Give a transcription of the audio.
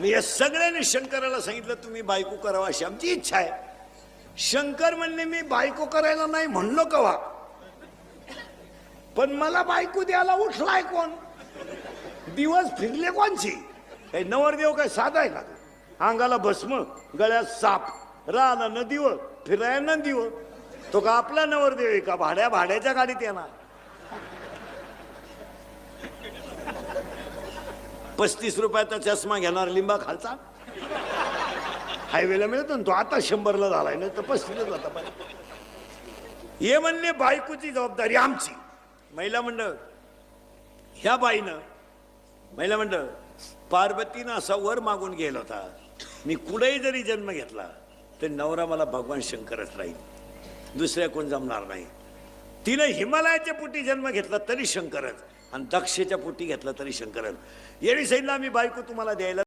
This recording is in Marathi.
मी या सगळ्यांनी शंकराला सांगितलं तुम्ही बायको करावा अशी आमची इच्छा आहे. शंकर म्हणले मी बायको करायला नाही म्हणलो कवा, पण मला बायको द्यायला उठलाय कोण? दिवस फिरले कोणची? काही नवरदेव काय साधा आहे का? अंगाला भस्म, गळ्यात साप, राहणार नदीवर फिरायला नदीवर. तो का आपला नवरदेव आहे का? भाड्याच्या गाडीत येणार. 35 रुपयाचा चष्मा घेणार लिंबा खालचा, हायवेला मिळतो ना तो. आता 100ला झालाय ना, तर 35ला जाता पाहिजे. हे म्हणले बायकोची जबाबदारी आमची. महिला मंडळ ह्या बाईनं, महिला मंडळ पार्वतीनं असा वर मागून गेला होता, मी कुठेही जरी जन्म घेतला तर नवरा मला भगवान शंकरच राहील, दुसऱ्या कोण जमणार नाही. तिनं हिमालयाच्या पोटी जन्म घेतला तरी शंकरच, आणि दक्षेच्या पोटी घेतला तरी शंकरच. येणी सांगितलं आम्ही बायको तुम्हाला द्यायला